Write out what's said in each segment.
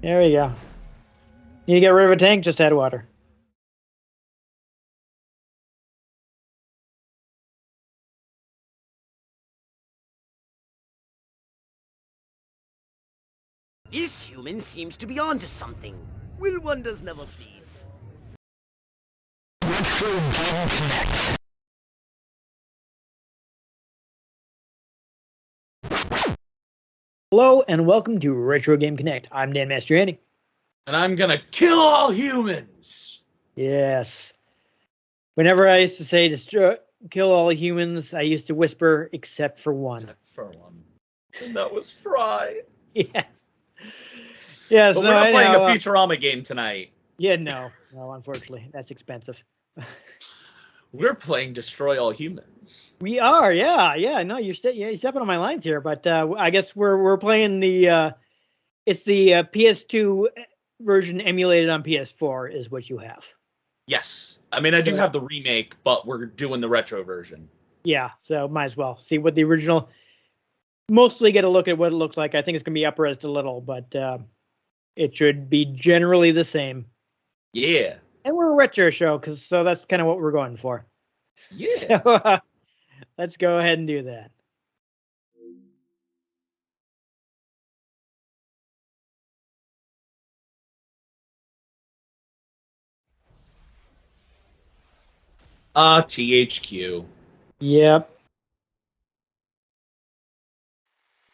There we go. Need to get rid of a tank, just add water. This human seems to be onto something. Will wonders never cease? Hello and welcome to Retro Game Connect. I'm Dan Mastriani. And I'm gonna kill all humans! Yes. Whenever I used to say kill all humans, I used to whisper, except for one. Except for one. And that was Fry. Yes. Yes. But we're not playing a Futurama game tonight. Yeah, no, unfortunately. That's expensive. We're playing Destroy All Humans. We are, yeah. No, you're stepping on my lines here, but I guess we're playing the it's the PS2 version emulated on PS4 is what you have. Yes. I mean, I do have the remake, but we're doing the retro version. Yeah, so might as well see what the original. Mostly get a look at what it looks like. I think it's gonna be up-resed a little, but it should be generally the same. Yeah. And we're a retro show, so that's kind of what we're going for. Yeah. So let's go ahead and do that. THQ. Yep.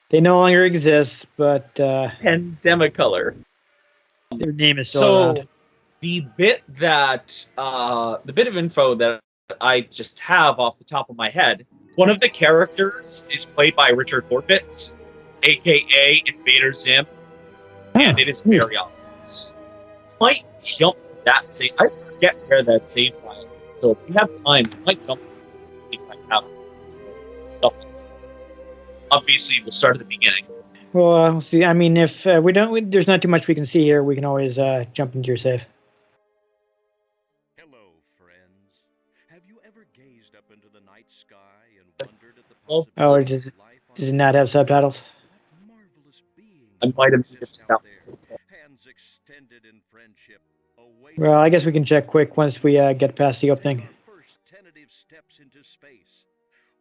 They no longer exist, but Pandemicolor. their name is still around. The bit of info that I just have off the top of my head, one of the characters is played by Richard Horvitz, aka Invader Zim, and it is very obvious. Might jump to that save. I forget where that save file is, so if we have time, we might jump to this and see if I have something. Obviously, we'll start at the beginning. Well, we'll see. I mean, if there's not too much we can see here. We can always jump into your save. Hello, friends. Have you ever gazed up into the night sky and wondered at the possibility of life does it not have subtitles? marvelous beings I might have exist missed out out. there, hands extended in friendship, awaiting Well, I guess we can check quick once we get past the opening. our first tentative steps into space.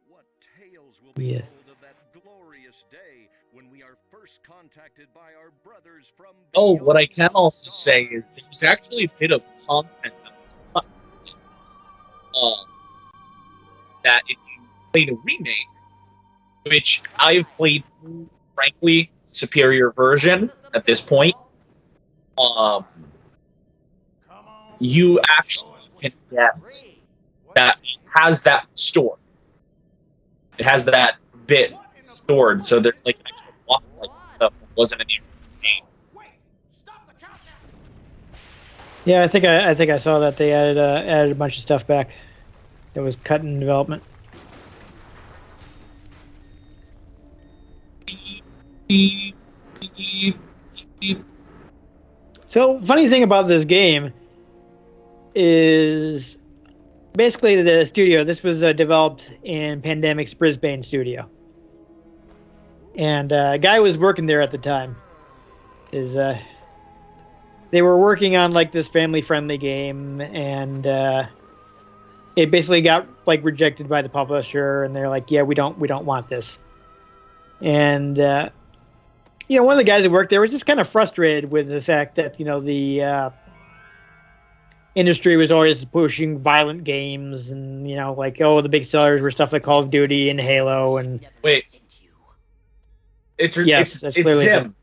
What tales will be Yes. told of that glorious day when we are first contacted by our brothers from Oh, what I beyond can the also say stars? is there's actually a bit of content that was cut that if you played a remake, which I've played, frankly, superior version at this point, you actually can get that it has that stored. It has that bit stored, so there's like an extra boss like stuff that wasn't in the game. Yeah, I think I saw that they added a bunch of stuff back that was cut in development. So, funny thing about this game is basically the studio. This was developed in Pandemic's Brisbane studio, and a guy was working there at the time. They were working on like this family-friendly game, and it basically got like rejected by the publisher, and they're like, "Yeah, we don't want this." And one of the guys that worked there was just kind of frustrated with the fact that the industry was always pushing violent games, and the big sellers were stuff like Call of Duty and Halo, and Wait. It's clearly Zim.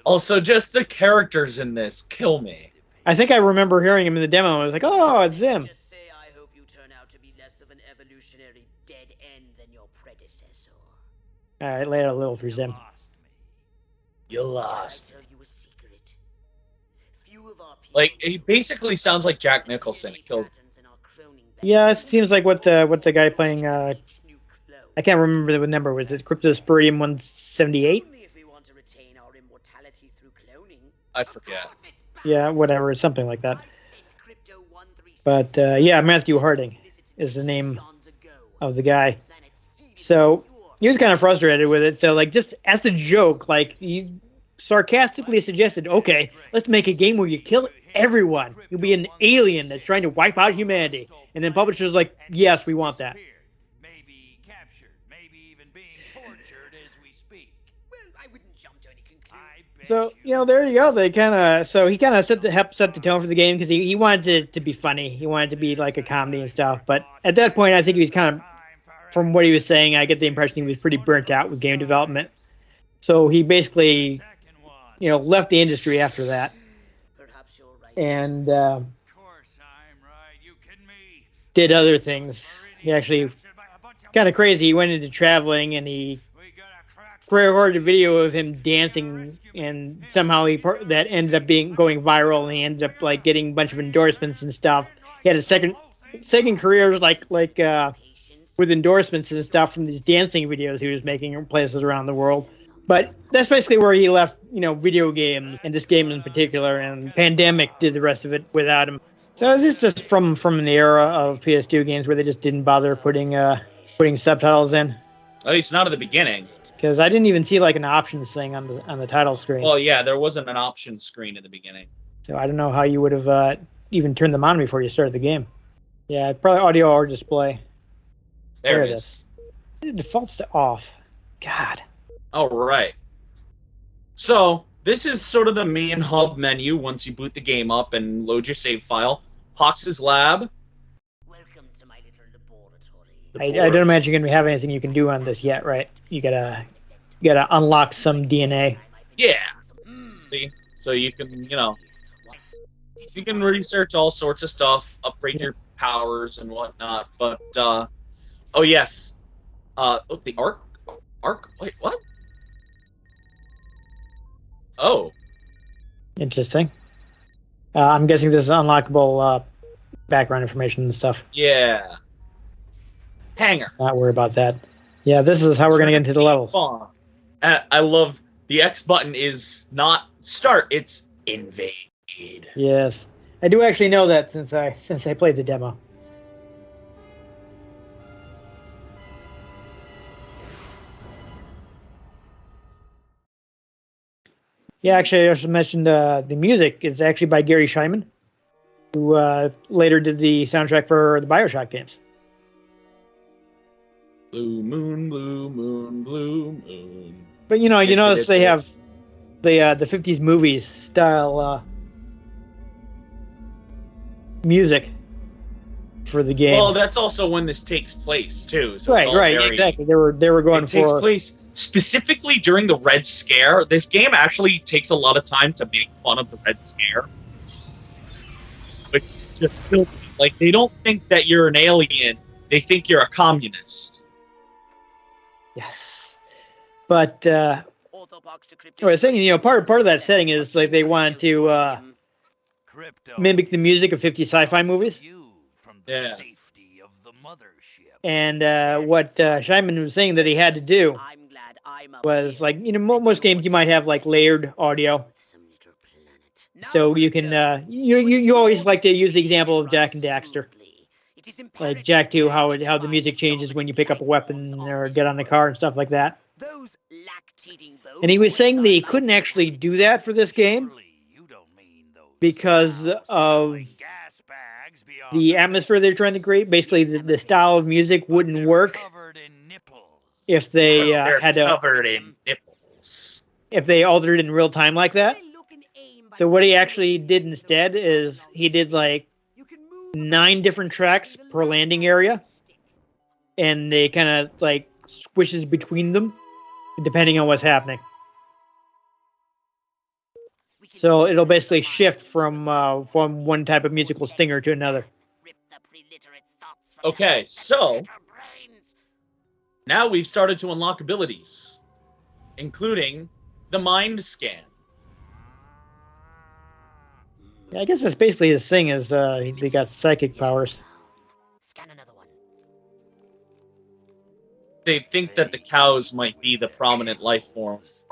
Also, just the characters in this kill me. I think I remember hearing him in the demo. I was like, "Oh, it's Zim." Just say I hope you turn out to be less of an evolutionary dead end than your predecessor. All right, lay it a little for Zim. You lost. Shall I tell you a secret? Few of our people Like, he basically sounds like Jack Nicholson. It killed. Yeah, it seems like what the guy playing. I can't remember the number. Was it Cryptosporidium 178? I forget. Yeah, whatever, something like that. But Matthew Harding is the name of the guy. So he was kind of frustrated with it. So like just as a joke, like he sarcastically suggested, okay, let's make a game where you kill everyone. You'll be an alien that's trying to wipe out humanity. And then publishers like, yes, we want that. Maybe captured, maybe even being tortured as we speak. Well, I wouldn't jump to any conclusion. So there you go. He kind of set the tone for the game because he wanted it to be funny. He wanted it to be like a comedy and stuff. But at that point, I think he was kind of, from what he was saying, I get the impression he was pretty burnt out with game development. So he basically, left the industry after that. Perhaps you're right. And Of course I'm right. You kidding me? did other things. He actually kind of crazy. He went into traveling and he recorded a video of him dancing, and somehow that ended up going viral, and he ended up like getting a bunch of endorsements and stuff. He had a second career like with endorsements and stuff from these dancing videos he was making in places around the world. But that's basically where he left, video games, and this game in particular, and Pandemic did the rest of it without him. So is this just from the era of PS2 games where they just didn't bother putting subtitles in? At least not at the beginning. Because I didn't even see like an options thing on the title screen. Well, yeah, there wasn't an option screen at the beginning. So I don't know how you would have even turned them on before you started the game. Yeah, probably audio or display. There it is. It defaults to off. God. All right. So this is sort of the main hub menu once you boot the game up and load your save file. Pox's lab. Welcome to my little laboratory. I don't imagine you're gonna have anything you can do on this yet, right? You gotta unlock some DNA. Yeah. See? So you can, you can research all sorts of stuff, upgrade your powers and whatnot. But oh yes, the arc. Wait, what? Oh. Interesting. I'm guessing this is unlockable background information and stuff. Yeah. Hanger. Not worry about that. Yeah, this is how we're gonna get into the levels. I love the X button is not start, it's invade. Yes, I do actually know that since I played the demo. Yeah, actually, I should mention the music is actually by Gary Scheinman, who later did the soundtrack for the BioShock games. Blue moon, blue moon, blue moon. But you notice they have the 50s movies style music for the game. Well, that's also when this takes place too. So right, exactly. They were going for. It takes place specifically during the Red Scare. This game actually takes a lot of time to make fun of the Red Scare, which is just filthy. Like, they don't think that you're an alien; they think you're a communist. Yes, but I was thinking, part of that setting is like they wanted to mimic the music of 50 sci-fi movies. Yeah. And what Scheinman was saying that he had to do was like, most games you might have like layered audio. So you can you always like to use the example of Jak and Daxter. Like Jak 2, how the music changes when you pick up a weapon or get on the car and stuff like that. And he was saying they couldn't actually do that for this game because of the atmosphere they're trying to create. Basically, the style of music wouldn't work if they had to covered in nipples. If they altered in real time like that. So what he actually did instead is he did like 9 different tracks per landing area, and they kind of like squishes between them depending on what's happening. So it'll basically shift from one type of musical stinger to another. Okay, so now we've started to unlock abilities, including the mind scan. Yeah, I guess that's basically his thing is they got psychic powers. Scan another one. They think that the cows might be the prominent life forms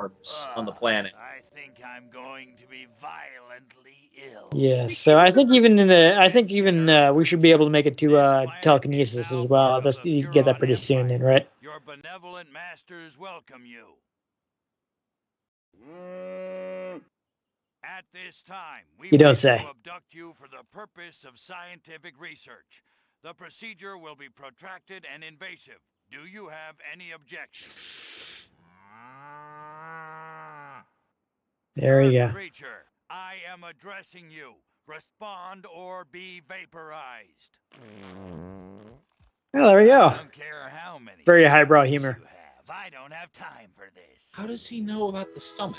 on the planet. I think I'm going to be violently ill. Yeah, so I think even we should be able to make it to telekinesis as well. You get that pretty soon, then, right? Your benevolent masters welcome you. At this time, we You don't wish say. to abduct you for the purpose of scientific research. The procedure will be protracted and invasive. Do you have any objections? There you Earth go. creature, I am addressing you. Respond or be vaporized. Well, there we go. I don't care how many Very highbrow stomachs humor. you have. I don't have time for this. How does he know about the stomachs?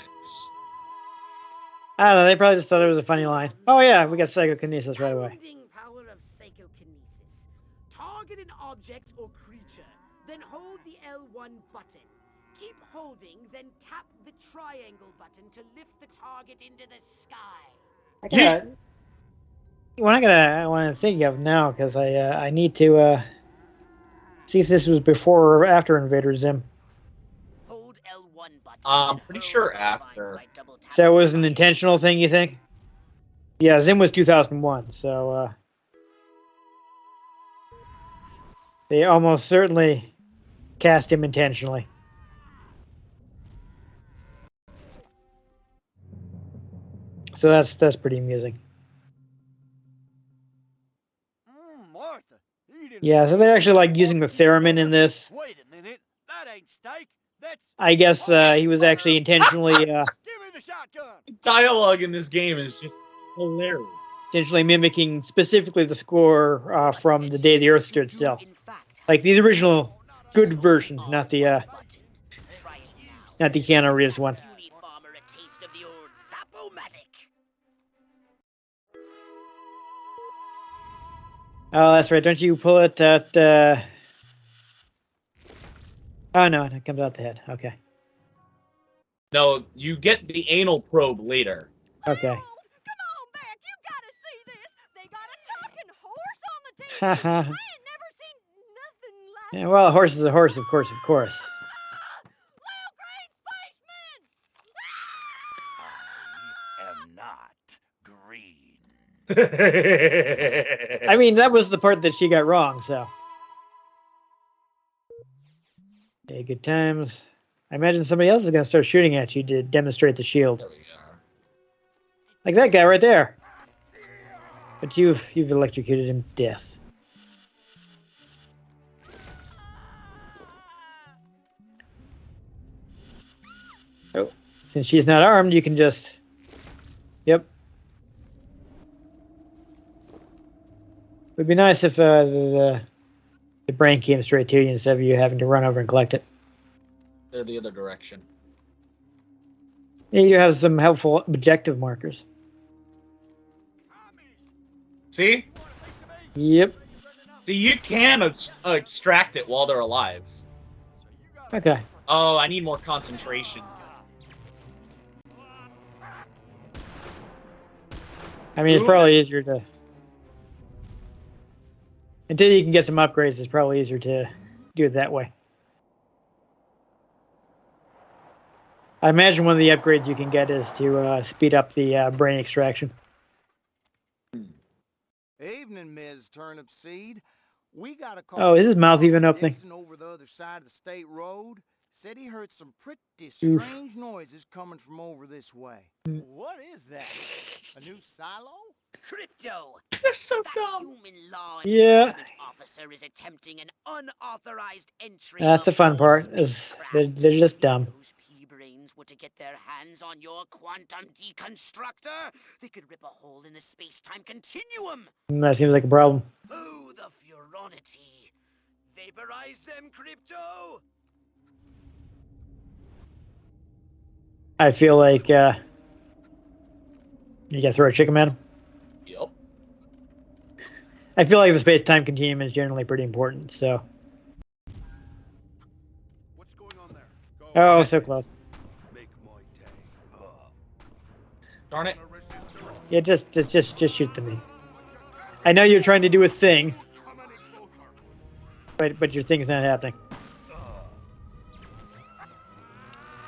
I don't know. They probably just thought it was a funny line. Oh yeah, we got psychokinesis right away. Astounding power of psychokinesis. Target an object or creature, then hold the L1 button. Keep holding, then tap the triangle button to lift the target into the sky. What I want to think of now, because I need to see if this was before or after Invader Zim. Hold L1 button. I'm then pretty hurl sure the lines after. by double tapping So it was the an triangle intentional thing, you think? Yeah, Zim was 2001, so they almost certainly cast him intentionally. So that's pretty amusing. Martha, you didn't Yeah, so they're actually like using the theremin in this. Wait a minute. That ain't steak. That's... I guess he was actually intentionally Give me the shotgun. Dialogue in this game is just hilarious. mimicking specifically the score from The Day the Earth Stood Still. Like the original good version, not the Keanu Reeves one. Farmer a taste of the old Zap-O-Matic. Oh, that's right. Don't you pull it at... Oh, no, it comes out the head. Okay. No, you get the anal probe later. Okay. Come on back, you gotta see this. They got a talking horse on the TV. I Haha. ain't never seen nothing like Yeah, well, a horse is a horse, of course, of course. Little green spaceman. I am not green. I mean, that was the part that she got wrong, so. Okay, good times. I imagine somebody else is going to start shooting at you to demonstrate the shield. There we are. Like that guy right there. But you've electrocuted him to death. Oh, since she's not armed, you can just... Yep. Would be nice if the brain came straight to you instead of you having to run over and collect it. They're the other direction. Yeah, you have some helpful objective markers. See? Yep. See, you can extract it while they're alive. Okay. Oh, I need more concentration. I mean, it's probably easier to... Until you can get some upgrades, it's probably easier to do it that way. I imagine one of the upgrades you can get is to speed up the brain extraction. Evening, Ms. Turnip Seed. We got a call. Oh, is his mouth from even opening? Dixon over the other side of the state road. Said he heard some pretty Oof. strange noises coming from over this way. What is that? A new silo? Crypto. They're so That dumb. human law Yeah. enforcement officer is attempting an unauthorized entry. That's the of fun all part, is spacecraft. they're just dumb. Those pea-brains were to get their hands on your quantum deconstructor, they could rip a hole in the space-time continuum. That seems like a problem. Oh, the furonity. Vaporize them, Crypto. I feel like you gotta throw a chicken at him. Yep. I feel like the space-time continuum is generally pretty important, so... What's going on there? Go Oh, ahead. so close. Make my day. Darn it. Yeah, just shoot to me. I know you're trying to do a thing, Come any closer. but your thing's not happening.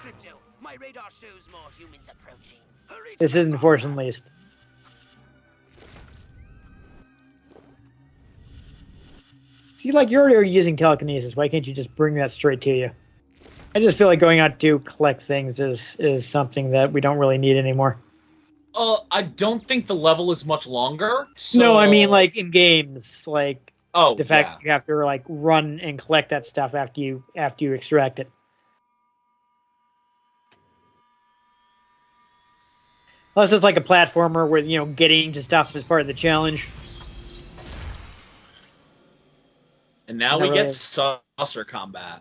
Crypto, my radar shows more humans approaching. Hurry to This the isn't front. forced and least. See, like, you're already using telekinesis. Why can't you just bring that straight to you? I just feel like going out to collect things is something that we don't really need anymore. I don't think the level is much longer. So... No, I mean, like, in games, like, Oh, the fact yeah. that you have to, like, run and collect that stuff after you extract it. Unless it's like a platformer where, you know, getting to stuff is part of the challenge. And now Not we really. get saucer combat.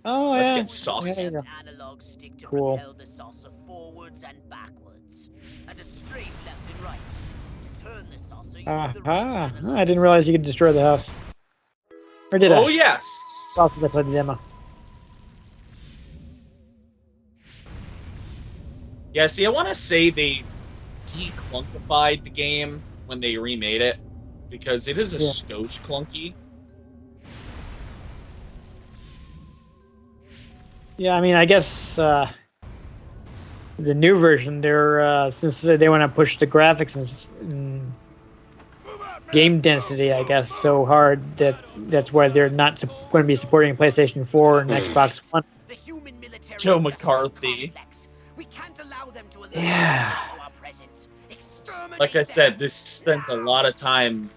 Oh, Let's yeah. get saucy. Yeah, you go. Analog stick to Cool. propel the saucer forwards and backwards, and a straight left and right. To turn the saucer, use the right analog I didn't realize you could destroy the house. Or did I? Oh, yes. Well, since I played the demo. Yeah, see, I want to say they declunkified the game when they remade it, because it is a skosh clunky. Yeah, I mean, I guess the new version, they're since they want to push the graphics and game density, I guess, so hard that's why they're not going to be supporting PlayStation 4 and Xbox One. The human military Joe industrial McCarthy. complex. We can't allow them to alert Yeah. us to our presence. Exterminate Like I said, them. this spends a lot of time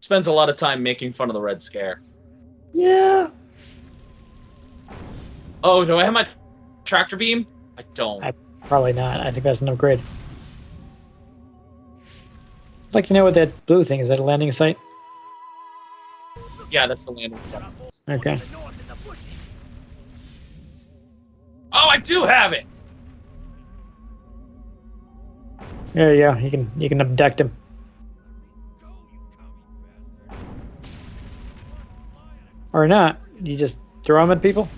spends a lot of time making fun of the Red Scare. Yeah. Oh, do I have my tractor beam? I don't. Probably not. I think that's an upgrade. I'd like to know what that blue thing is. That a landing site? Yeah, that's the landing site. Okay. To the north in the bushes. Oh, I do have it. There you go. You can abduct him. Or not. You just throw him at people?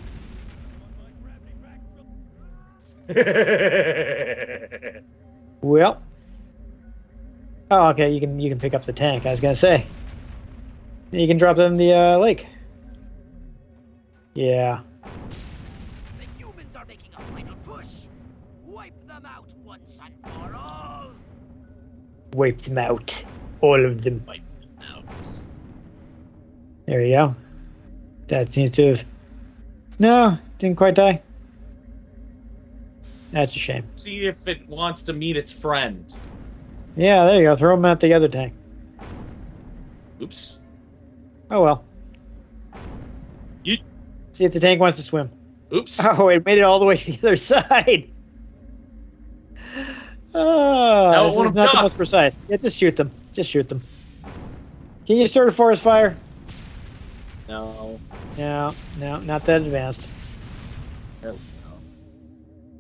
Well. Oh, okay. You can pick up the tank. I was gonna say. You can drop them in the lake. Yeah. The humans are making a final push. Wipe them out once and for all. Wipe them out. All of them. There you go. That seems to have... No, didn't quite die. That's a shame. See if it wants to meet its friend. Yeah, there you go. Throw him at the other tank. Oops. Oh well. You. See if the tank wants to swim. Oops. Oh, it made it all the way to the other side. Now it This won't is not the adjust. most precise. Yeah, just shoot them. Just shoot them. Can you start a forest fire? No. No, not that advanced. There we go.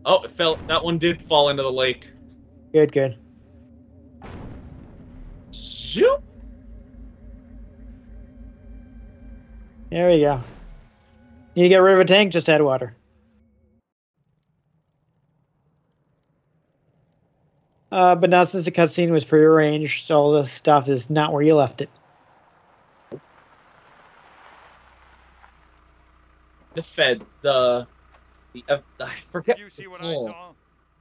Oh, it fell. That one did fall into the lake. Good. Zoop. There we go. Need to get rid of a tank? Just add water. But now since the cutscene was prearranged, all the stuff is not where you left it. The Fed, I forget. You see what the I call saw?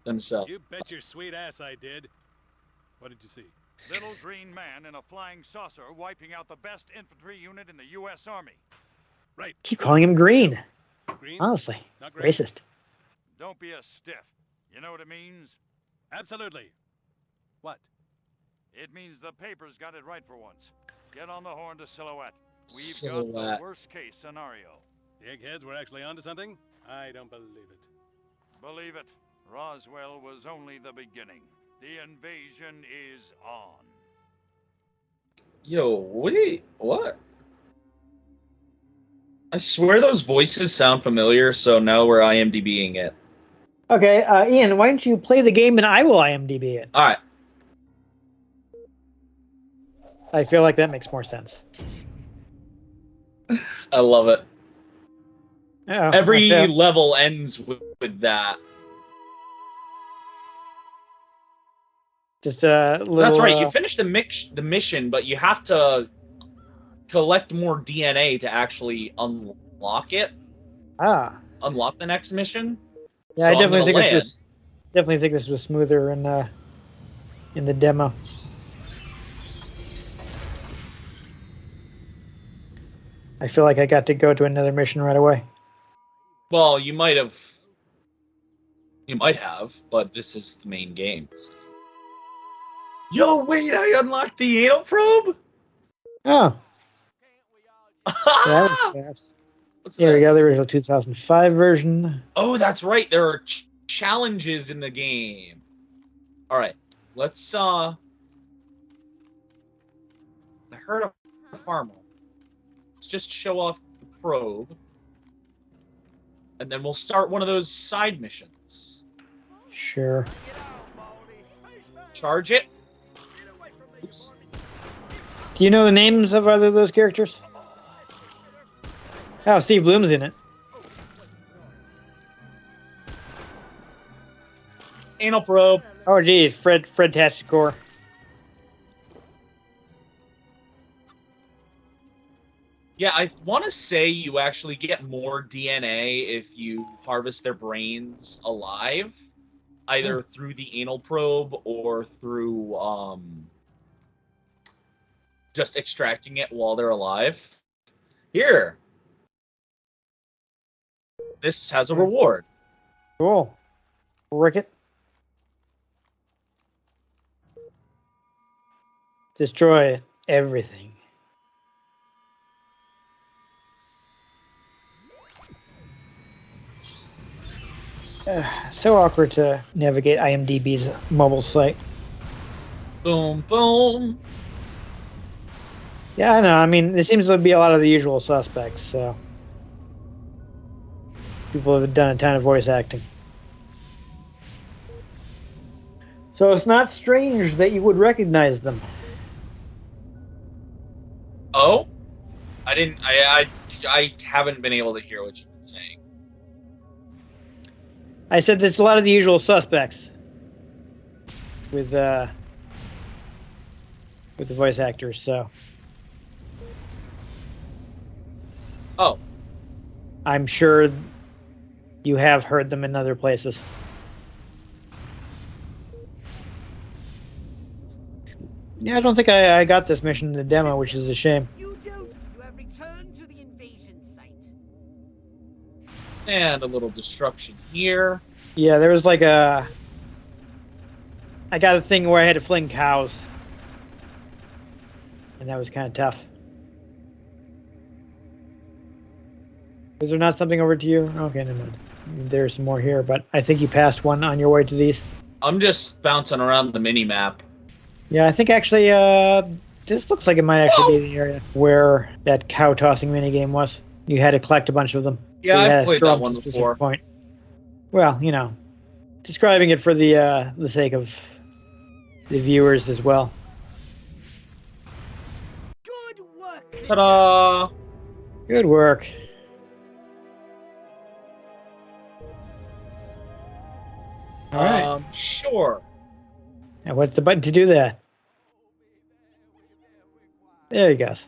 themselves. You bet your sweet ass I did. What did you see? Little green man in a flying saucer wiping out the best infantry unit in the U.S. Army. Right. Keep calling him green. Green? Honestly. Not green? Racist. Don't be a stiff. You know what it means? Absolutely. What? It means the paper's got it right for once. Get on the horn to Silhouette. We've got Silhouette. the worst case scenario. The eggheads were actually onto something? I don't believe it. Believe it, Roswell was only the beginning. The invasion is on. Yo, wait, what? I swear those voices sound familiar, so now we're IMDbing it. Okay, Ian, why don't you play the game and I will IMDb it? Alright. I feel like that makes more sense. I love it. Oh, Every okay. level ends with that. Just a little... That's right, you finish the mission, but you have to collect more DNA to actually unlock it. Unlock the next mission. Yeah, So I I'm definitely gonna think land. definitely think this was smoother in the demo. I feel like I got to go to another mission right away. Well, you might have. You might have, but this is the main game. So. Yo, wait! I unlocked the anal probe. Oh, that was fast. What's Here we go, the this? original 2005 version. Oh, that's right. There are challenges in the game. All right, let's. I heard a farmer. Let's just show off the probe, and then we'll start one of those side missions. Sure. Charge it. Oops. Do you know the names of either of those characters? Oh, Steve Bloom's in it. Anal probe. Oh, geez, Fred Tacticore. Yeah, I want to say you actually get more DNA if you harvest their brains alive, either through the anal probe or through just extracting it while they're alive. Here. This has a reward. Cool. Ricket. Destroy everything. So awkward to navigate IMDb's mobile site. Boom, boom. Yeah, I know. I mean, there seems to be a lot of the usual suspects, so. People have done a ton of voice acting. So it's not strange that you would recognize them. Oh? I haven't been able to hear what you've been saying. I said there's a lot of the usual suspects with the voice actors, so. Oh. I'm sure you have heard them in other places. Yeah, I don't think I got this mission in the demo, which is a shame. You don't. You have returned to the invasion site. And a little destruction here. Yeah, there was like I got a thing where I had to fling cows. And that was kind of tough. Is there not something over to you? Okay, never mind. There's some more here, but I think you passed one on your way to these. I'm just bouncing around the mini-map. Yeah, I think actually this looks like it might actually be the area where that cow tossing minigame was. You had to collect a bunch of them. Yeah, So you had I've to played throw that them one to a specific before. Point. Well, you know, describing it for the sake of the viewers as well. Good work. Ta-da! Good work. All right. Sure. And what's the button to do that? There he goes.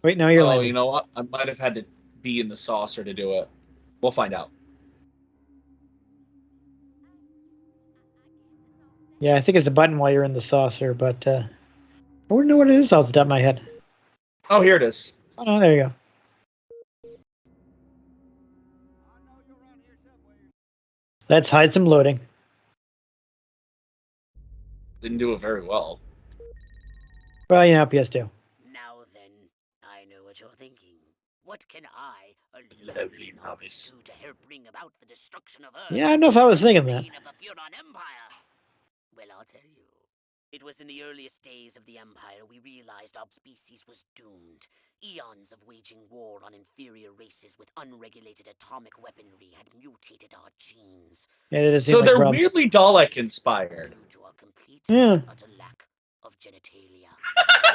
Wait, no, you're Oh, landing. you know what? I might have had to be in the saucer to do it. We'll find out. Yeah, I think it's a button while you're in the saucer, but I wouldn't know what it is off the top of my head. Oh, here it is. Oh, no, there you go. Let's hide some loading. Didn't do it very well. Well, you know, PS2. Now then, I know what you're thinking. What can I, a Lovely lowly novice. do to help bring about the destruction of Earth? Yeah, I don't know if I was thinking that. Reign of the Furon Empire. Well, I'll tell you. It was in the earliest days of the Empire we realized our species was doomed. Eons of waging war on inferior races with unregulated atomic weaponry had mutated our genes. Yeah, it does seem So like a they're problem. weirdly Dalek inspired. Due to our complete Yeah. and utter lack of genitalia.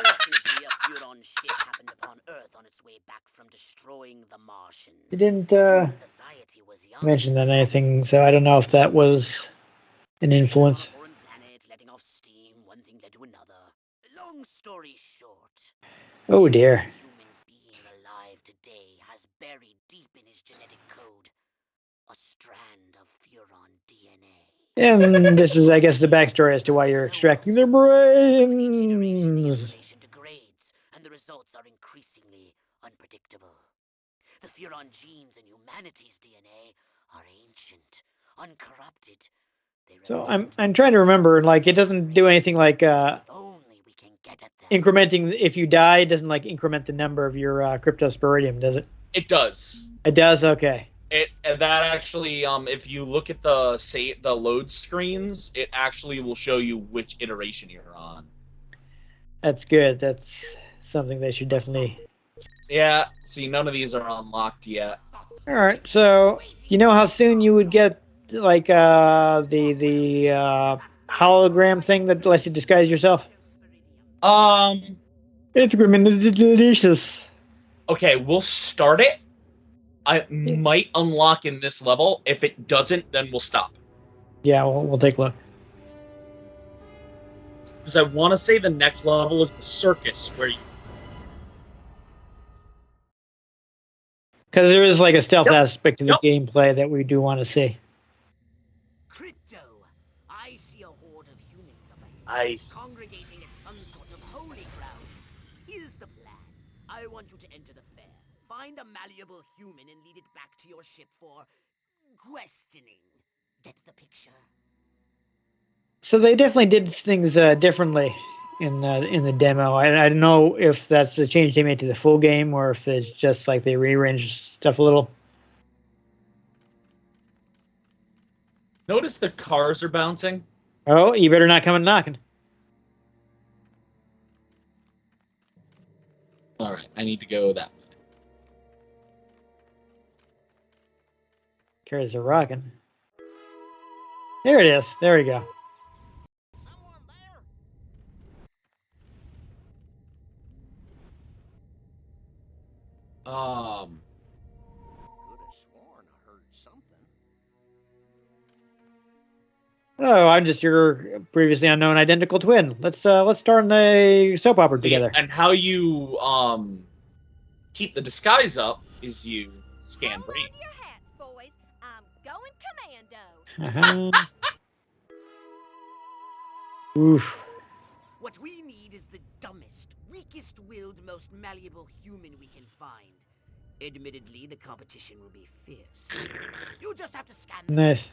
Fortunately, a Furon ship happened upon Earth on its way back from destroying the Martians. It didn't Human society was young. mention that anything, so I don't know if that was an influence. On a foreign planet, letting off steam, one thing led to another. Long story short. Oh dear. Every human being alive today has buried deep in his genetic code a strand of Furon DNA. And this is, I guess, the backstory as to why you're extracting their Each brains. generation the information degrades, and the results are increasingly unpredictable. Furon genes and humanity's DNA are ancient, uncorrupted. They So represent I'm trying to remember, like, it doesn't do anything like If only we can get at them. incrementing. If you die, it doesn't like increment the number of your cryptosporidium, does it? It does. It does. Okay. And that actually, if you look at the load screens, it actually will show you which iteration you're on. That's good. That's something they should definitely. Yeah. See, none of these are unlocked yet. All right. So you know how soon you would get like the hologram thing that lets you disguise yourself? It's delicious. Okay, we'll start it. I might unlock in this level. If it doesn't, then we'll stop. Yeah, we'll take a look. Because I want to say the next level is the circus, where you... Because there is like a stealth aspect to the Yep. gameplay that we do want to see. Crypto, I see a horde of humans up I ahead, see. congregating at some sort of holy ground. Here's the plan. I want you to enter the fair, find a malleable human and lead it back to your ship for questioning. Get the picture? So they definitely did things differently in the demo. I don't know if that's the change they made to the full game or if it's just like they rearranged stuff a little. Notice the cars are bouncing. Oh, you better not come and knocking. All right, I need to go that way. Carries a rocking. There it is. There we go. Could have sworn I heard something. Oh, I'm just your previously unknown identical twin. Let's star in a soap opera together. And how you keep the disguise up is you scan Hold on brains. to your hats, boys. I'm going commando. Uh-huh. Oof. What we need is the dumbest, weakest-willed, most malleable human we can find. Admittedly, the competition will be fierce. You just have to scan them. Nice.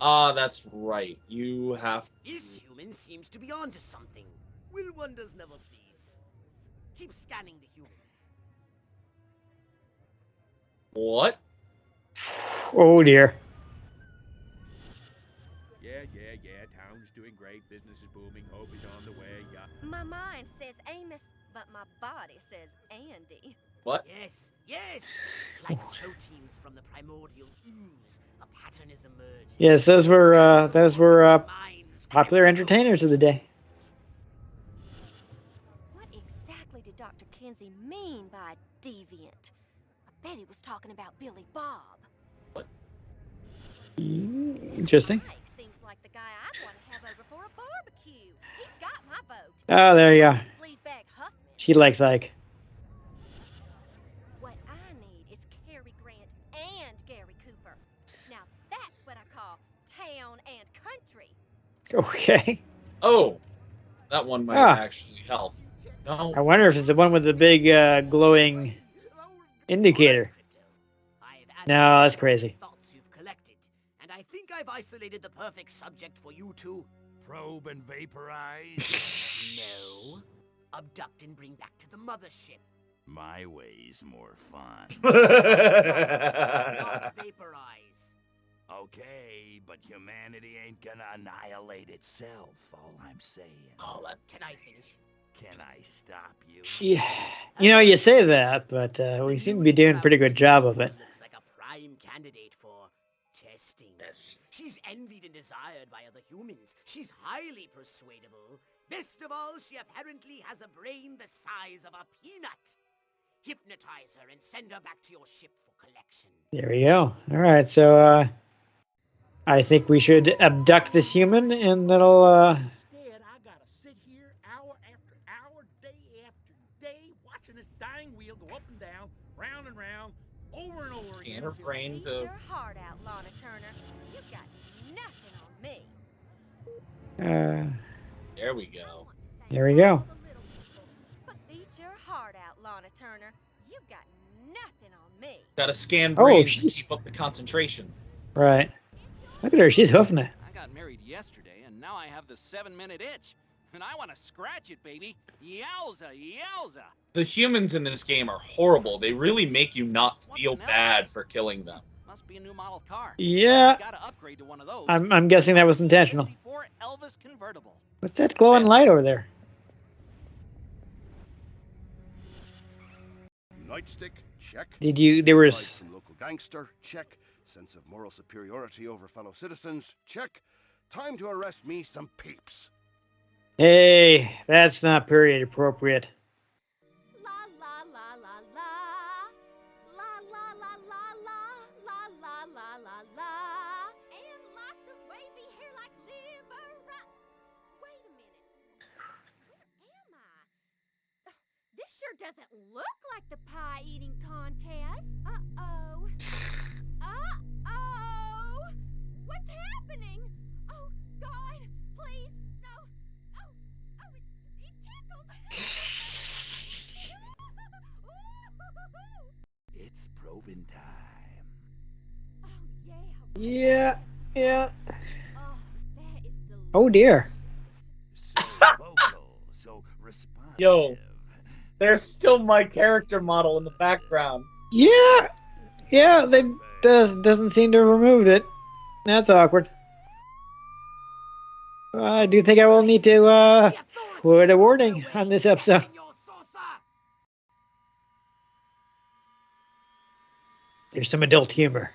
That's right. You have This human seems to be onto something. Will wonders never cease? Keep scanning the humans. what? Oh dear. Yeah. Town's doing great. Business is booming. Hope is on the way. Yeah. My mind says Amos, but my body says Andy. What? Yes. Like proteins from the primordial ooze, a pattern is emerging. Yes, those were Minds popular entertainers of the day. What exactly did Dr. Kinsey mean by deviant? I bet he was talking about Billy Bob. Interesting. Mike seems like the guy I'd want to have over for a barbecue. He's got my vote. Oh, there you go. Sleazebag Huffman. She likes Ike. What I need is Cary Grant and Gary Cooper. Now that's what I call town and country. Okay. Oh, that one might actually help. No. I wonder if it's the one with the big glowing indicator. No, that's crazy. Thoughts you've collected, and I think I've isolated the perfect subject for you to Probe and vaporize? no, abduct and bring back to the mothership. My way's more fun. Not vaporize. Okay, but humanity ain't gonna annihilate itself, all I'm saying. Oh, Can that's... I finish? Can I stop you? Yeah. You know, you say that, but we seem to be doing a pretty good job of it. Looks like a prime candidate for testing. Yes. She's envied and desired by other humans. She's highly persuadable. Best of all, she apparently has a brain the size of a peanut. Hypnotize her and send her back to your ship for collection. There we go. All right, so I think we should abduct this human, and that'll Instead, I gotta sit here hour after hour, day after day, watching this dying wheel go up and down, round and round, over and over again. Scan her brain Eat to... your heart out, Lana Turner. You got nothing on me. There we go. There we go. But eat your heart out, Lana Turner. You got nothing on me. Gotta scan Oh, brains to she's- keep up the concentration. Right. Look at her. She's hoofing it. I got married yesterday, and now I have the 7-minute itch. And I want to scratch it, baby. Yowza, yowza. The humans in this game are horrible. They really make you not What's feel an bad Elvis? for killing them. Must be a new model car. Yeah. Gotta upgrade to one of those. I'm guessing that was intentional. 54 Elvis convertible. What's that glowing light over there? Nightstick, check. Did you? There was. Advice from local gangster, check. Sense of moral superiority over fellow citizens, check. Time to arrest me some peeps. Hey, that's not period appropriate. La la la la la. La la la la la. La la la la la. And lots of wavy hair like liver. Wait a minute. Where am I? This sure doesn't look like the pie eating contest. Uh-oh. Uh-oh. What's happening? Oh, God, please, no. Oh, it tickles. It's probing time. Oh, yeah. Yeah. Yeah. Oh, that is delicious. Oh dear. So vocal, so responsive. Yo. There's still my character model in the background. Yeah. Yeah. They doesn't seem to have removed it. That's awkward. I do think I will need to put a warning on this episode. There's some adult humor.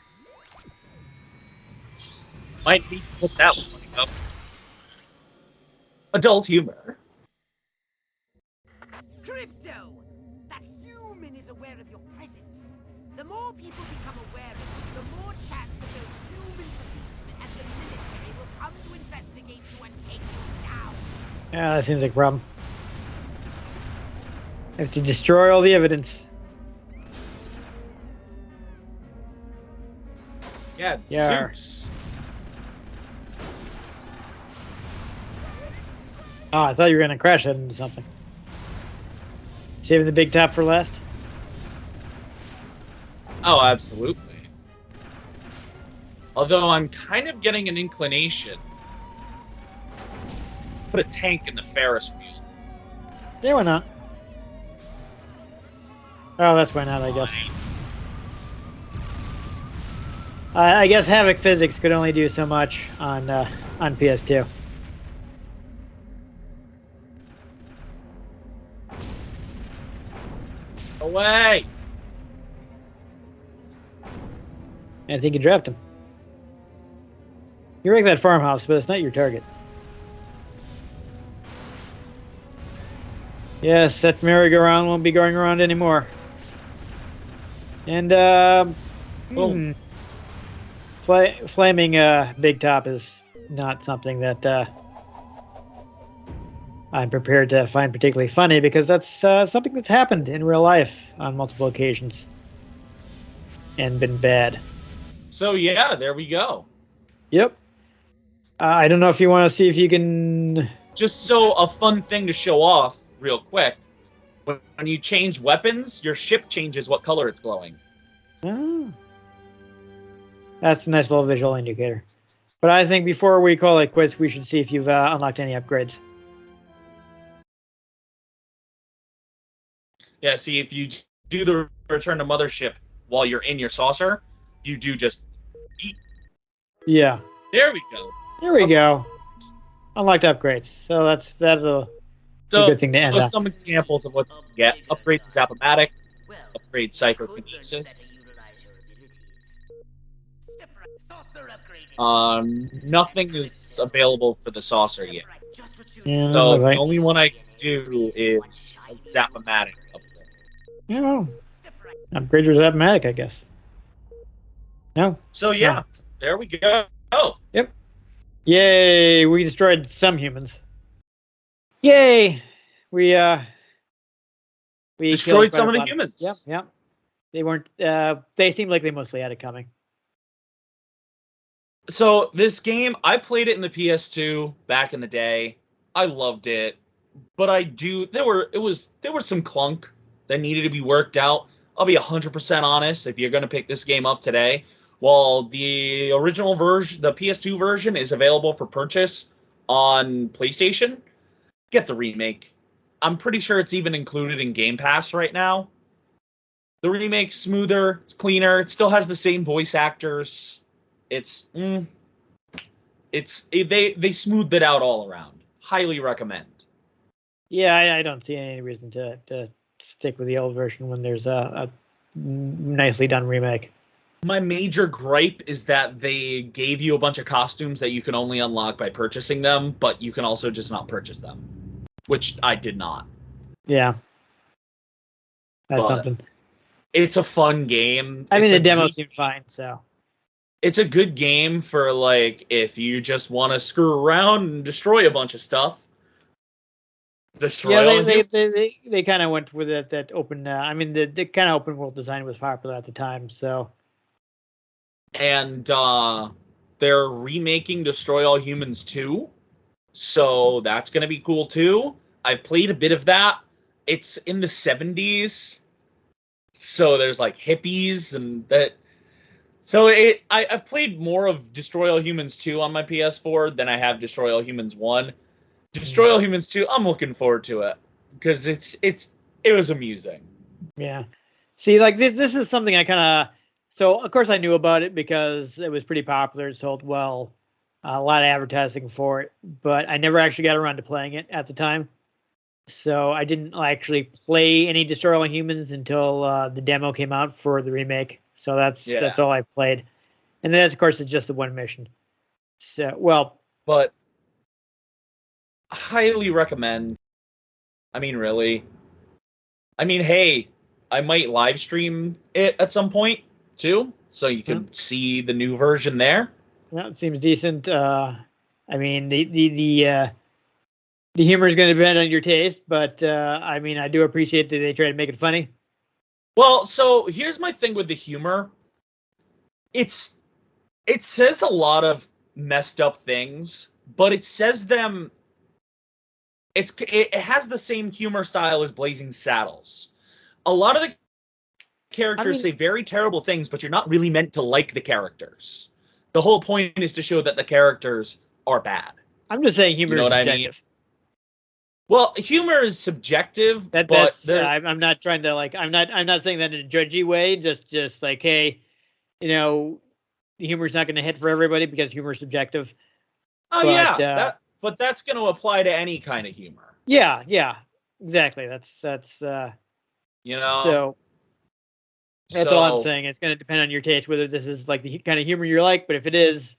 Might need to put that one up. Adult humor. Crypto! That human is aware of your presence. The more people become aware of you, the more chance that those human policemen and the military will come to investigate you and take you down. Yeah, that seems like a problem. I have to destroy all the evidence. Yeah, Yeah. Zeus. Oh, I thought you were gonna crash that into something. Saving the big top for last. Oh, absolutely. Although I'm kind of getting an inclination. Put a tank in the Ferris wheel. Yeah, why not? Oh, that's why not, I guess. I guess Havoc Physics could only do so much on PS2. Away! I think you dropped him. You wrecked that farmhouse, but it's not your target. Yes, that merry-go-round won't be going around anymore. And, flaming big top is not something that I'm prepared to find particularly funny, because that's something that's happened in real life on multiple occasions and been bad. So yeah, there we go. Yep. I don't know if you want to see if you can... Just so a fun thing to show off real quick. When you change weapons, your ship changes what color it's glowing. Oh. That's a nice little visual indicator. But I think before we call it quits, we should see if you've unlocked any upgrades. Yeah, see, if you do the return to mothership while you're in your saucer, you do just eat. Yeah. There we go. There we go. Unlocked upgrades. So that'll be a good thing to end on. Some examples of what you get. Upgrade Zap-O-Matic, upgrade Psychokinesis. Nothing is available for the saucer yet. Yeah, So right. the only one I can do is a Zap-O-Matic upgrade. Yeah, well, upgrade your Zap-O-Matic, I guess. No? So yeah, No. there we go. Oh, Yep. Yay, we destroyed some humans. Yay! We destroyed killed some of quite a the lot humans. Yep, yep. They weren't they seemed like they mostly had it coming. So this game, I played it in the PS2 back in the day. I loved it, but there were some clunk that needed to be worked out. I'll be 100% honest. If you're going to pick this game up today, while the original version, the PS2 version, is available for purchase on PlayStation, get the remake. I'm pretty sure it's even included in Game Pass right now. The remake's smoother, it's cleaner, it still has the same voice actors. They smoothed it out all around. Highly recommend. Yeah, I don't see any reason to stick with the old version when there's a nicely done remake. My major gripe is that they gave you a bunch of costumes that you can only unlock by purchasing them, but you can also just not purchase them, which I did not. Yeah. That's But something. it's a fun game. I mean, It's the a demo good- seemed fine, so. It's a good game for, like, if you just want to screw around and destroy a bunch of stuff. Destroy all Yeah, of you. they kind of went with it, that open. I mean, the kind of open world design was popular at the time, so. And they're remaking Destroy All Humans 2, so that's going to be cool too. I've played a bit of that. It's in the 70s, so there's like hippies and that. So I've played more of Destroy All Humans 2 on my PS4 than I have Destroy All Humans 1. Destroy All Humans 2, I'm looking forward to it because it was amusing. Yeah. See, like this is something I kind of. So of course I knew about it because it was pretty popular, it sold well, a lot of advertising for it, but I never actually got around to playing it at the time. So I didn't actually play any Destroy All Humans until the demo came out for the remake. So that's all I played, and then of course it's just the one mission. So but highly recommend. I mean, really. I mean, hey, I might live stream it at some point too, so you can see the new version there. Yeah, it seems decent. I mean, the humor is going to depend on your taste, but I mean, I do appreciate that they try to make it funny. Well, so here's my thing with the humor. It says a lot of messed up things, but it says them. It has the same humor style as Blazing Saddles. A lot of the characters say very terrible things, but you're not really meant to like the characters. The whole point is to show that the characters are bad. I'm just saying humor is subjective. Well, humor is subjective, I'm not trying to I'm not saying that in a judgy way. Just like, hey, the humor's not going to hit for everybody because humor is subjective. But that's going to apply to any kind of humor. Yeah, exactly. That's So that's all I'm saying. It's going to depend on your taste whether this is like the kind of humor you like. But if it is,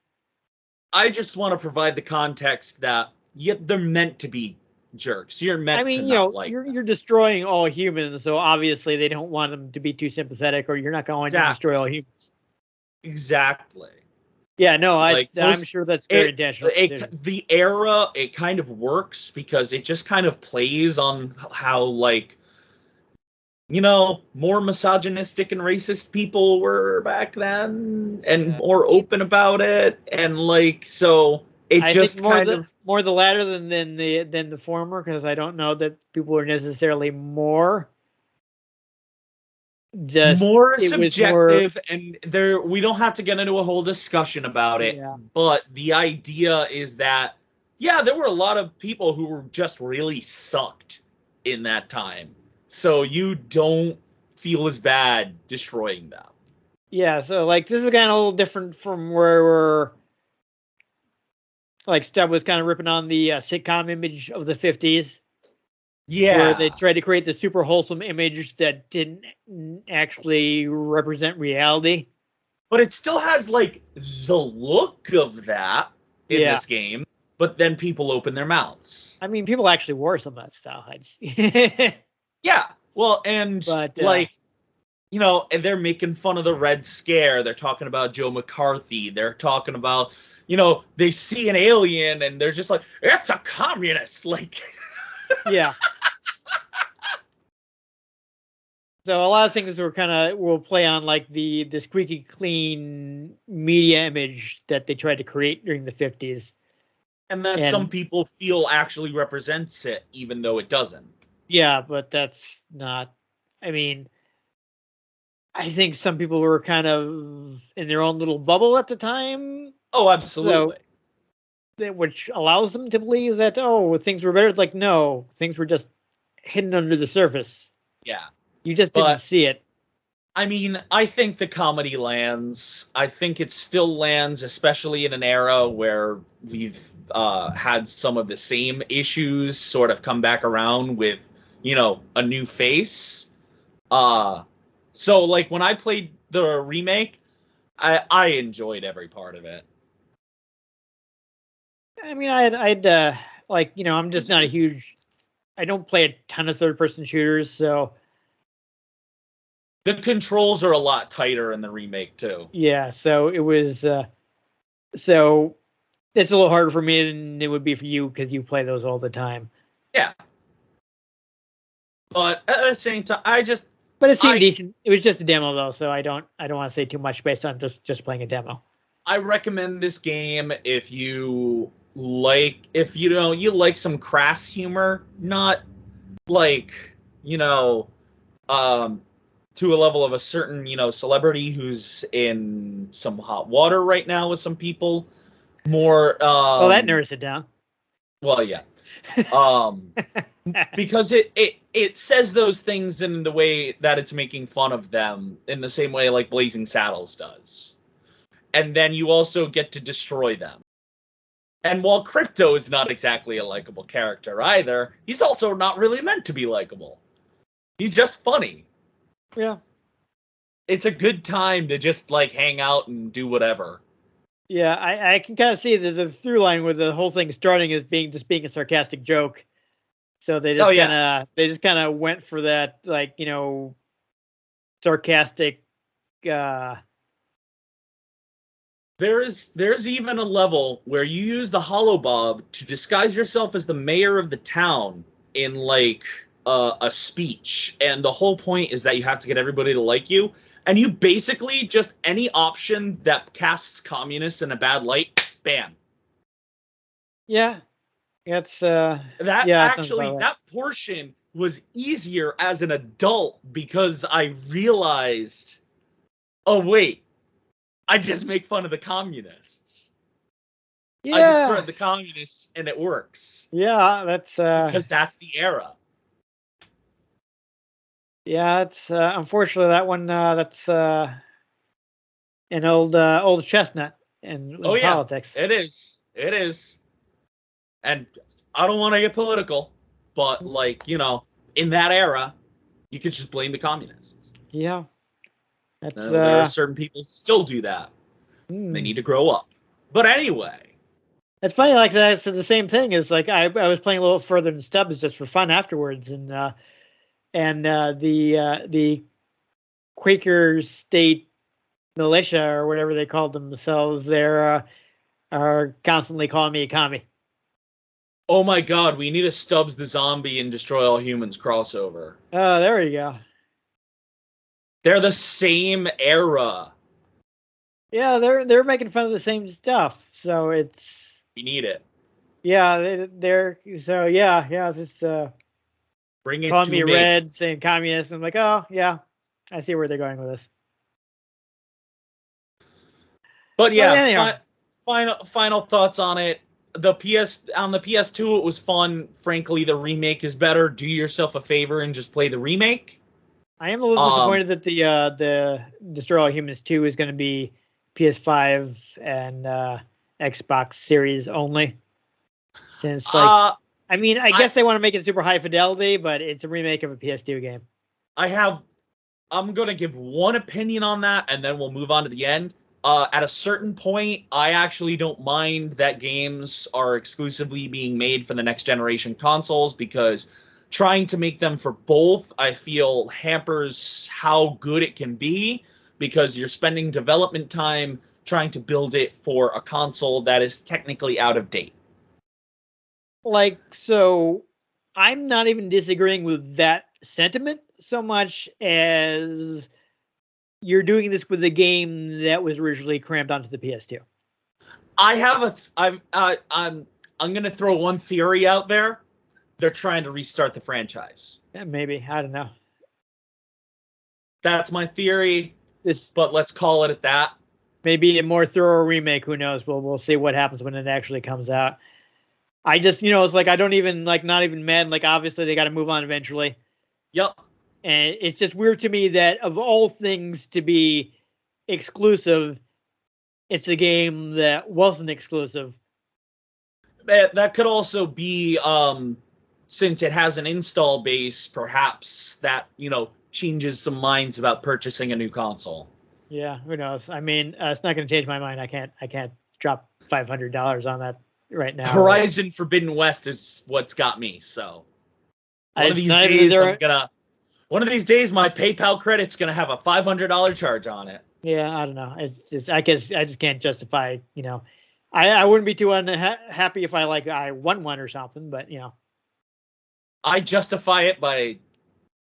I just want to provide the context that they're meant to be jerks. You're meant to not like them. You're destroying all humans, so obviously they don't want them to be too sympathetic, or you're not going to destroy all humans. Exactly. Yeah, no, I'm sure that's very intentional. The era, it kind of works because it just kind of plays on how, like, more misogynistic and racist people were back then, and more open about it, and so it just more the latter than the former, because I don't know that people are necessarily more. More subjective, and we don't have to get into a whole discussion about it. Yeah. But the idea is that there were a lot of people who were just really sucked in that time. So you don't feel as bad destroying them. Yeah, so this is kind of a little different from where we're Stub was kind of ripping on the sitcom image of the 50s. Yeah. Where they tried to create the super wholesome image that didn't actually represent reality. But it still has the look of that in this game, but then people open their mouths. I mean, people actually wore some of that style. Yeah, well, and and they're making fun of the Red Scare. They're talking about Joe McCarthy. They're talking about, they see an alien and they're just like, it's a communist. Yeah. So a lot of things will play on the squeaky clean media image that they tried to create during the 50s. And that some people feel actually represents it, even though it doesn't. Yeah, but that's not. I mean, I think some people were kind of in their own little bubble at the time. Oh, absolutely. Which allows them to believe that, oh, things were better. It's like, no, things were just hidden under the surface. Yeah. You just didn't But see it. I mean, I think the comedy lands. I think it still lands, especially in an era where we've had some of the same issues sort of come back around with, a new face. Uh, so like when I played the remake, I enjoyed every part of it. I mean, like, I'm just not a huge. I don't play a ton of third-person shooters, so The controls are a lot tighter in the remake too. yeah. So it was. So it's a little harder for me than it would be for you because you play those all the time. Yeah. But at the same time, But it seemed decent. It was just a demo though, so I don't want to say too much based on just playing a demo. I recommend this game if you you like some crass humor, not like, to a level of a certain, celebrity who's in some hot water right now with some people. More well, that narrows it down. Well, yeah. Because it says those things in the way that it's making fun of them in the same way like Blazing Saddles does. And then you also get to destroy them. And while Crypto is not exactly a likable character either, he's also not really meant to be likable. He's just funny. Yeah. It's a good time to just like hang out and do whatever. Yeah, I can kind of see there's a through line with the whole thing starting as being a sarcastic joke. So they just kind of went for that, like, sarcastic. There's even a level where you use the holobob to disguise yourself as the mayor of the town in like a speech, and the whole point is that you have to get everybody to like you, and you basically just any option that casts communists in a bad light, bam. Yeah, it's that portion was easier as an adult because I realized, oh wait, I just make fun of the communists. Yeah. I just thread the communists and it works. Yeah, that's because that's the era. Yeah, it's unfortunately that one that's an old chestnut in politics. It is. It is. And I don't want to get political, but like, in that era, you could just blame the communists. Yeah. There are certain people who still do that. They need to grow up. But anyway. It's funny, like that. So the same thing is like I was playing a little further than Stubbs just for fun afterwards, and the Quaker State Militia or whatever they called themselves, are constantly calling me a commie. Oh my God, we need a Stubbs the Zombie and Destroy All Humans crossover. Oh, there you go. They're the same era. Yeah, they're making fun of the same stuff, so it's. We need it. Yeah, they're so yeah. This bring it. Calling me red, saying communist. I'm like, oh yeah, I see where they're going with this. But yeah, final thoughts on it. On the PS2, it was fun. Frankly, the remake is better. Do yourself a favor and just play the remake. I am a little disappointed that the Destroy All Humans 2 is going to be PS5 and Xbox Series only. Since I guess they want to make it super high fidelity, but it's a remake of a PS2 game. I'm going to give one opinion on that, and then we'll move on to the end. At a certain point, I actually don't mind that games are exclusively being made for the next generation consoles, because trying to make them for both, I feel, hampers how good it can be, because you're spending development time trying to build it for a console that is technically out of date. So I'm not even disagreeing with that sentiment so much as you're doing this with a game that was originally crammed onto the PS2. I'm going to throw one theory out there. They're trying to restart the franchise. Yeah, maybe. I don't know. That's my theory, This but let's call it at that. maybe a more thorough remake. Who knows? We'll see what happens when it actually comes out. I just, it's like I don't even like not even mad. Like obviously they got to move on eventually, Yep. and it's just weird to me that of all things to be exclusive, it's a game that wasn't exclusive. That could also be, since it has an install base, perhaps that, changes some minds about purchasing a new console. Yeah, who knows? I mean, it's not going to change my mind. I can't drop $500 on that right now. Horizon Forbidden West is what's got me. So one of It's these not even days, there. one of these days, my PayPal credit's gonna have a $500 charge on it. Yeah, I don't know. It's just I guess I just can't justify. I wouldn't be too unhappy if I won one or something, but I justify it by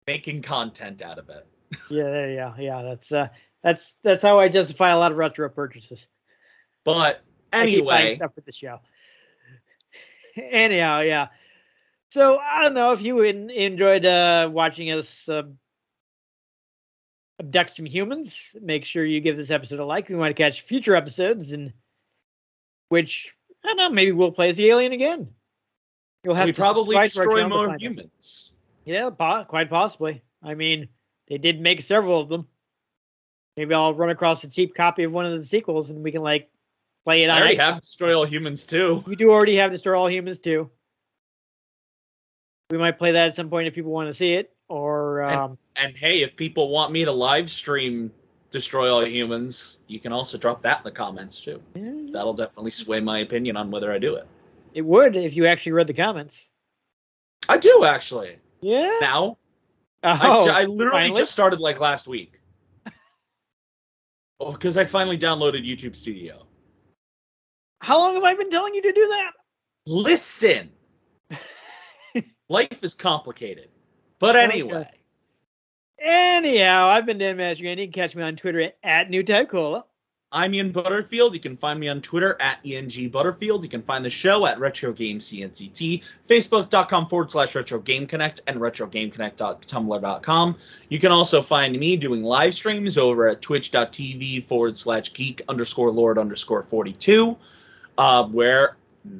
making content out of it. Yeah, there you go. Yeah, that's how I justify a lot of retro purchases. But I keep buying anyway, stuff for the show. Anyhow, yeah. So I don't know if you enjoyed watching us abduct some humans. Make sure you give this episode a like. We want to catch future episodes, in which I don't know. Maybe we'll play as the alien again. You'll have we to probably subscribe to our destroy channel to more find it. humans. Yeah, quite possibly. I mean, they did make several of them. Maybe I'll run across a cheap copy of one of the sequels, and we can play it on. I already Xbox. have Destroy All Humans too. You do already have Destroy All Humans too. We might play that at some point if people want to see it. Or and hey, if people want me to live stream Destroy All Humans, you can also drop that in the comments too. That'll definitely sway my opinion on whether I do it. It would if you actually read the comments. I do actually. Yeah. Now, Oh, I literally finally? just started last week. Oh, because I finally downloaded YouTube Studio. How long have I been telling you to do that? Listen. Life is complicated. But anyway. Okay. Anyhow, I've been Dan Mastriani. You can catch me on Twitter at NewTypeCola. I'm Ian Butterfield. You can find me on Twitter at ENG_Butterfield. You can find the show at RetroGameCNCT, Facebook.com/RetroGameConnect, and RetroGameConnect.tumblr.com. You can also find me doing live streams over at Twitch.tv/geek_lord_42, where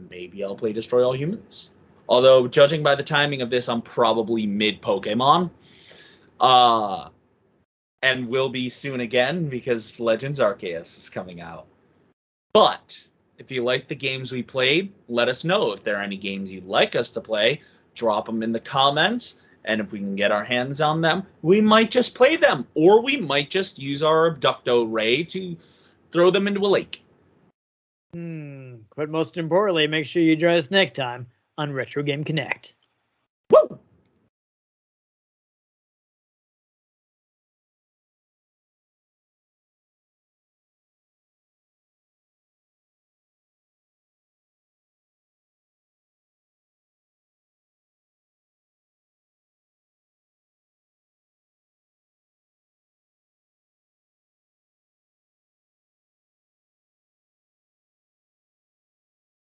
maybe I'll play Destroy All Humans. Although, judging by the timing of this, I'm probably mid-Pokemon. And will be soon again because Legends Arceus is coming out. But if you like the games we played, let us know. If there are any games you'd like us to play, drop them in the comments. And if we can get our hands on them, we might just play them. Or we might just use our Abducto Ray to throw them into a lake. But most importantly, make sure you join us next time on Retro Game Connect.